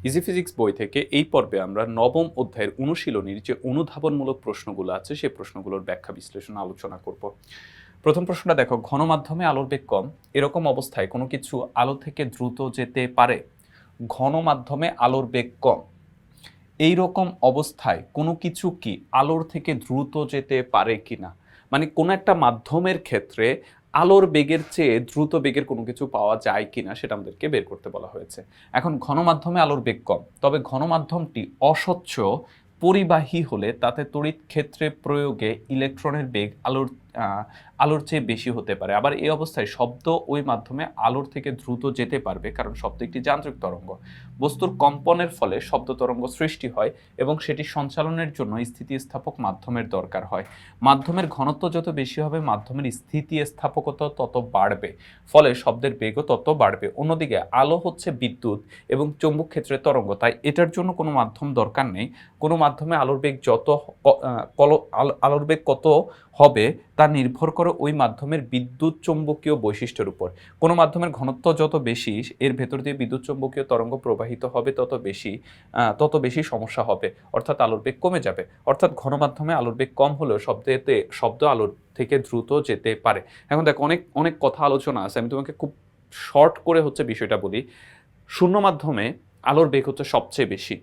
Easy physics বই থেকে এই পর্বে আমরা নবম অধ্যায়ের অনুশীলনীর যে অনুধাবনমূলক প্রশ্নগুলো আছে সেই প্রশ্নগুলোর ব্যাখ্যা বিশ্লেষণ আলোচনা করব। প্রথম প্রশ্নটা দেখো, ঘনমাধ্যমে আলোর বেগ কম, এরকম অবস্থায় কোনো কিছু আলো থেকে দ্রুত যেতে পারে? ঘন মাধ্যমে আলোর বেগ কম, এই রকম অবস্থায় কোনো কিছু কি আলোর থেকে দ্রুত যেতে পারে কিনা, মানে কোনো একটা মাধ্যমের ক্ষেত্রে আলোর বেগের চেয়ে দ্রুত বেগের কোনো কিছু পাওয়া যায় কিনা সেটা আমাদেরকে বের করতে বলা হয়েছে। এখন ঘন মাধ্যমে আলোর বেগ কম, তবে ঘন মাধ্যমটি অস্বচ্ছ পরিবাহী হলে তাতে তড়িৎ ক্ষেত্রে প্রয়োগে ইলেকট্রনের বেগ আলোর চেয়ে বেশি হতে পারে। আবার এই অবস্থায় শব্দ ওই মাধ্যমে আলোর থেকে দ্রুত যেতে পারবে, কারণ শব্দ একটি যান্ত্রিক তরঙ্গ। বস্তুর কম্পনের ফলে শব্দ তরঙ্গ সৃষ্টি হয় এবং সেটি সঞ্চালনের জন্য স্থিতিস্থাপক মাধ্যমের দরকার হয়। মাধ্যমের ঘনত্ব যত বেশি হবে মাধ্যমের স্থিতিস্থাপকতা তত বাড়বে, ফলে শব্দের বেগও তত বাড়বে। অন্যদিকে আলো হচ্ছে বিদ্যুৎ এবং চৌম্বক ক্ষেত্রের তরঙ্গ, তাই এটার জন্য কোনো মাধ্যম দরকার নেই। কোনো মাধ্যমে আলোর বেগ আলোর বেগ কত হবে তা নির্ভর করে ওই মাধ্যমের বিদ্যুৎ চৌম্বকীয় বৈশিষ্ট্যের উপর। কোনো মাধ্যমের ঘনত্ব যত বেশি এর ভেতর দিয়ে বিদ্যুৎ চৌম্বকীয় তরঙ্গ প্রবাহিত হবে তত বেশি সমস্যা হবে, অর্থাৎ আলোর বেগ কমে যাবে। অর্থাৎ ঘন মাধ্যমে আলোর বেগ কম হলেও শব্দ আলোর থেকে দ্রুত যেতে পারে। এখন দেখ, অনেক অনেক কথা আলোচনা আছে, আমি তোমাকে খুব শর্ট করে বিষয়টা বলি। শূন্য মাধ্যমে আলোর বেগ হচ্ছে সবচেয়ে বেশি।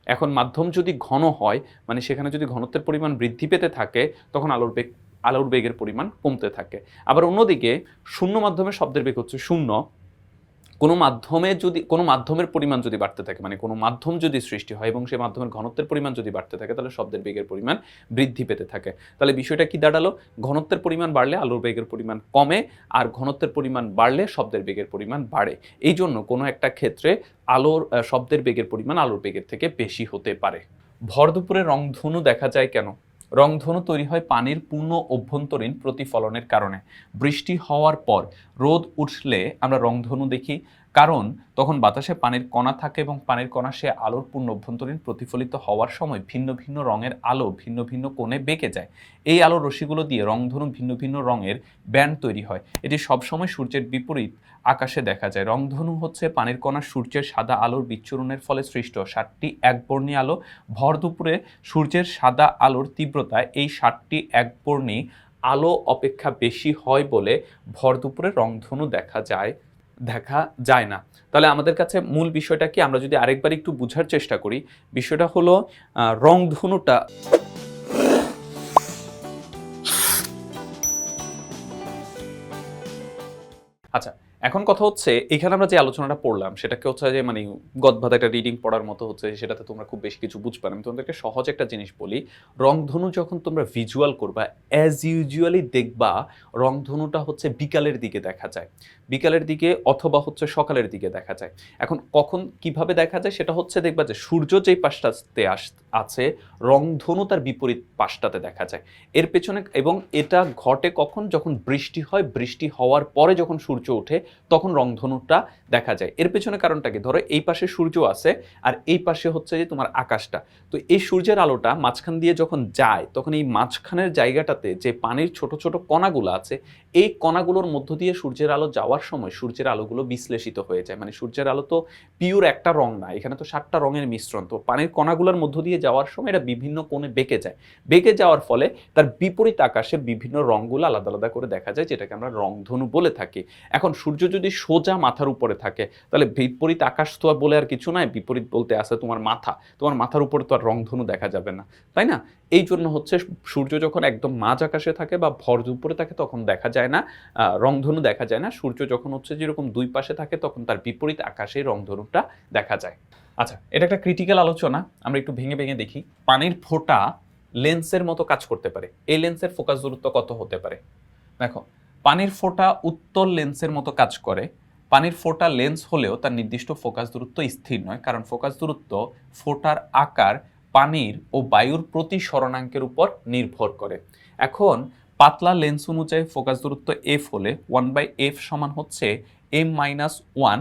এখন মাধ্যম যদি ঘন হয়, মানে সেখানে যদি ঘনত্বের পরিমাণ বৃদ্ধি পেতে থাকে, তখন আলোর বেগের পরিমাণ কমতে থাকে। আবার অন্যদিকে শূন্য মাধ্যমে শব্দের বেগ হচ্ছে শূন্য। কোনো মাধ্যমের পরিমাণ যদি বাড়তে থাকে, মানে কোনো মাধ্যম যদি সৃষ্টি হয় এবং সেই মাধ্যমের ঘনত্বের পরিমাণ যদি বাড়তে থাকে, তাহলে শব্দের বেগের পরিমাণ বৃদ্ধি পেতে থাকে। তাহলে বিষয়টা কি দাঁড়ালো? ঘনত্বের পরিমাণ বাড়লে আলোর বেগের পরিমাণ কমে, আর ঘনত্বের পরিমাণ বাড়লে শব্দের বেগের পরিমাণ বাড়ে। এই জন্য কোনো একটা ক্ষেত্রে শব্দের বেগের পরিমাণ আলোর বেগের থেকে বেশি হতে পারে। ভর দুপুরে রংধনু দেখা যায় কেন? রংধনু তৈরি হয় পানির পূর্ণ অভ্যন্তরীণ প্রতিফলনের কারণে। বৃষ্টি হওয়ার পর রোদ উঠলে আমরা রংধনু দেখি, কারণ তখন বাতাসে পানির কণা থাকে এবং পানির কণা সে আলোর পূর্ণ অভ্যন্তরীণ প্রতিফলিত হওয়ার সময় ভিন্ন ভিন্ন রঙের আলো ভিন্ন ভিন্ন কোণে বেঁকে যায়। এই আলোর রশ্মিগুলো দিয়ে রংধনু ভিন্ন ভিন্ন রঙের ব্যান্ড তৈরি হয়। এটি সবসময় সূর্যের বিপরীত আকাশে দেখা যায়। রংধনু হচ্ছে পানির কণা সূর্যের সাদা আলোর বিচ্ছুরণের ফলে সৃষ্ট 7টি একবর্ণী আলো। ভর দুপুরে সূর্যের সাদা আলোর তীব্রতা এই 7টি একবর্ণী আলো অপেক্ষা বেশি হয় বলে ভর দুপুরে রংধনু দেখা যায় না। তাহলে আমাদের কাছে মূল বিষয়টা কি, আমরা যদি আরেকবার একটু বোঝার চেষ্টা করি, বিষয়টা হলো রংধনুটা আচ্ছা, এখন কথা হচ্ছে এখানে আমরা যে আলোচনাটা পড়লাম সেটাকে হচ্ছে যে মানে গদবাধা একটা রিডিং পড়ার মতো হচ্ছে, সেটাতে তোমরা খুব বেশি কিছু বুঝবে না। আমি তোমাদেরকে সহজ একটা জিনিস বলি। রংধনু যখন তোমরা ভিজুয়াল করবা, অ্যাজ ইউজুয়ালি দেখবা রংধনুটা হচ্ছে বিকালের দিকে দেখা যায়, বিকালের দিকে অথবা হচ্ছে সকালের দিকে দেখা যায়। এখন কখন কিভাবে দেখা যায় সেটা হচ্ছে, দেখবা যে সূর্য যেই পাশটাতে আছে রংধনু তার বিপরীত পাশটাতে দেখা যায়। এর পেছনে, এবং এটা ঘটে কখন? যখন বৃষ্টি হয়, বৃষ্টি হওয়ার পরে যখন সূর্য ওঠে তখন রংধনুটা দেখা যায়। এর পেছনে কারণটা কি? ধরো এই পাশে সূর্য আছে আর এই পাশে হচ্ছে যে তোমার আকাশটা, তো এই সূর্যের আলোটা মাঝখান দিয়ে যখন যায় তখন এই মাঝখানের জায়গাটাতে যে পানির ছোট ছোট কণাগুলো আছে, এই কণাগুলোর মধ্য দিয়ে সূর্যের আলো যাওয়ার সময় সূর্যের আলোগুলো বিশ্লেষিত হয়ে যায়। মানে সূর্যের আলো তো পিওর একটা রং না, এখানে তো 7টা রঙের মিশ্রণ। তো পানির কণাগুলোর মধ্য দিয়ে যাওয়ার সময় এটা বিভিন্ন কোণে বেঁকে যায়, বেঁকে যাওয়ার ফলে তার বিপরীত আকাশে বিভিন্ন রঙগুলো আলাদা আলাদা করে দেখা যায়, যেটাকে আমরা রংধনু বলে থাকি। এখন সূর্য যদি সোজা মাথার উপরে থাকে তাহলে বিপরীত আকাশ তো আর বলে আর কিছু নাই, বিপরীত বলতে আছে তোমার মাথা, তোমার মাথার উপরে তো আর রংধনু দেখা যাবে না, তাই না? এই জন্য হচ্ছে সূর্য যখন একদম মাঝ আকাশে থাকে বা ভর দুপুরে থাকে তখন দেখা যায় না, রংধনু দেখা যায় না। সূর্য যখন হচ্ছে যেরকম দুই পাশে থাকে তখন তার বিপরীত আকাশে রংধনুটা দেখা যায়। আচ্ছা, এটা একটা ক্রিটিক্যাল আলোচনা, আমরা একটু ভেঙে ভেঙে দেখি। পানির ফোঁটা লেন্সের মতো কাজ করতে পারে, এই লেন্সের ফোকাস দূরত্ব কত হতে পারে? দেখো, পানির ফোঁটা উত্তল লেন্সের মতো কাজ করে। পানির ফোঁটা লেন্স হলেও তার নির্দিষ্ট ফোকাস দূরত্ব স্থির নয়, কারণ ফোকাস দূরত্ব ফোঁটার আকার, পানির ও বায়ুর প্রতিসরণাঙ্কের উপর নির্ভর করে। এখন পাতলা লেন্স অনুযায়ী ফোকাস দূরত্ব f হলে 1/f সমান হচ্ছে m-1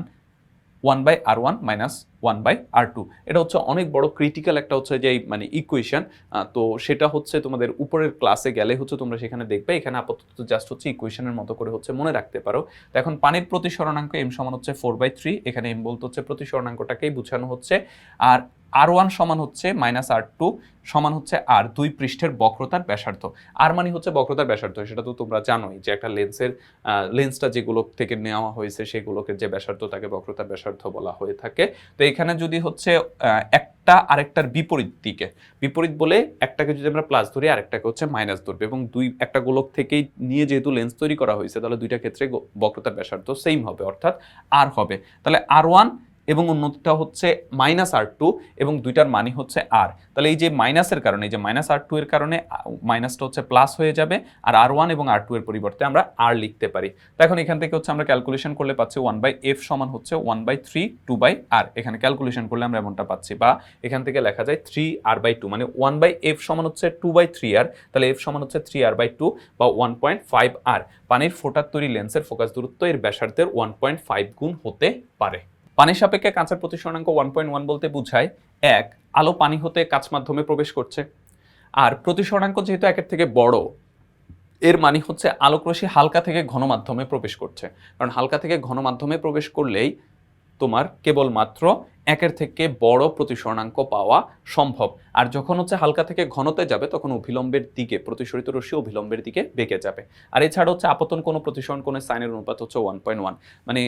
1/r1 মাইনাস 1/r2। এটা হচ্ছে অনেক বড় ক্রিটিক্যাল একটা হচ্ছে যে মানে ইকুয়েশন। তো সেটা হচ্ছে তোমাদের উপরের ক্লাসে গেলে হচ্ছে তোমরা সেখানে দেখবে। এখানে আপাতত জাস্ট হচ্ছে ইকুয়েশনের মতো করে হচ্ছে মনে রাখতে পারো। তো এখন পানির প্রতিসরণাঙ্ক m সমান হচ্ছে 4/3। এখানে m বলতে হচ্ছে প্রতিসরণাঙ্কটাকেই বোঝানো হচ্ছে। আর r1 সমান হচ্ছে -r2 সমান হচ্ছে আর 2 পৃষ্ঠের বক্রতার ব্যাসার্ধ। আর মানে হচ্ছে বক্রতার ব্যাসার্ধ, সেটা তো তোমরা জানোই যে একটা লেন্সটা যেগুলো থেকে নেওয়া হয়েছে সেগুলোকে যে ব্যাসার্ধ তাকে বক্রতার ব্যাসার্ধ বলা হয়ে থাকে। তো এখানে যদি হচ্ছে একটা আরেকটার বিপরীত বলে একটাকে যদি আমরা প্লাস ধরি আরেকটাকে হচ্ছে মাইনাস ধরবে, এবং একটা গোলক থেকেই নিয়ে যেহেতু লেন্স তৈরি করা হয়েছে তাহলে দুইটা ক্ষেত্রে বক্রতার ব্যাসার্ধ সেম হবে, অর্থাৎ আর হবে। তাহলে r1 এবং অন্যটা হচ্ছে -r2 এবং দুইটার মানই হচ্ছে r। তাহলে এই যে মাইনাসের কারণে, এই যে -r2 এর কারণে মাইনাসটা হচ্ছে প্লাস হয়ে যাবে, আর r1 এবং r2 এর পরিবর্তে আমরা r লিখতে পারি। তো এখন এখান থেকে হচ্ছে আমরা ক্যালকুলেশন করলে পাচ্ছি 1/f সমান হচ্ছে 1/3 2/r। এখানে ক্যালকুলেশন করলে আমরা এমনটা পাচ্ছি, বা এখান থেকে লেখা যায় 3r/2, মানে 1/f সমান হচ্ছে 2/3r। তাহলে f সমান হচ্ছে 3r/2 বা 1.5r। পানির ফোটার তৈরি লেন্সের ফোকাস দূরত্ব এর ব্যাসার্ধের 1.5 গুণ হতে পারে। পানির সাপেক্ষে কাঁচের প্রতিসরণাঙ্ক 1.1 বলতে বোঝায় এক, আলো পানি হতে কাঁচ মাধ্যমে প্রবেশ করছে। আর প্রতিসরণাঙ্ক যেহেতু একের থেকে বড়, এর মানে হচ্ছে আলোক রশ্মি হালকা থেকে ঘন মাধ্যমে প্রবেশ করছে। কারণ হালকা থেকে ঘন মাধ্যমে প্রবেশ করলেই তোমার কেবলমাত্র একের থেকে বড় প্রতিসরণাঙ্ক পাওয়া সম্ভব। আর যখন হচ্ছে হালকা থেকে ঘনতে যাবে তখন অভিলম্বের দিকে প্রতিসরিত রশ্মি অভিলম্বের দিকে বেঁকে যাবে। আর এছাড়া হচ্ছে আপতন কোণ প্রতিসরণ কোণের সাইনের অনুপাত হচ্ছে 1.1। মানে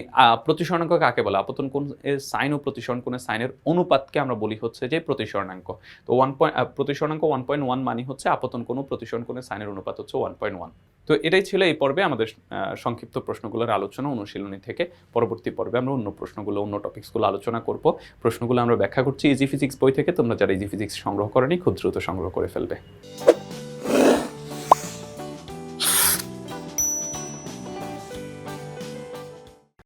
প্রতিসরণাঙ্ক কাকে বলে? আপতন কোণের সাইন ও প্রতিসরণ কোণের সাইনের অনুপাতকে আমরা বলি হচ্ছে যে প্রতিসরণাঙ্ক। তো প্রতিসরণাঙ্ক 1.1 মানে হচ্ছে আপতন কোণ ও প্রতিসরণ কোণের সাইনের অনুপাত হচ্ছে 1.1। তো এটাই ছিল এই পর্বে আমাদের সংক্ষিপ্ত প্রশ্নগুলোর আলোচনা অনুশীলনী থেকে। পরবর্তী পর্বে আমরা অন্য প্রশ্নগুলো, অন্য টপিকসগুলো আলোচনা করব। প্রশ্নগুলো আমরা ব্যাখ্যা করছি ইজি ফিজিক্স বই থেকে। তোমরা যারা ইজি ফিজিক্স সংগ্রহ করনি খুব দ্রুত সংগ্রহ করে ফেলবে।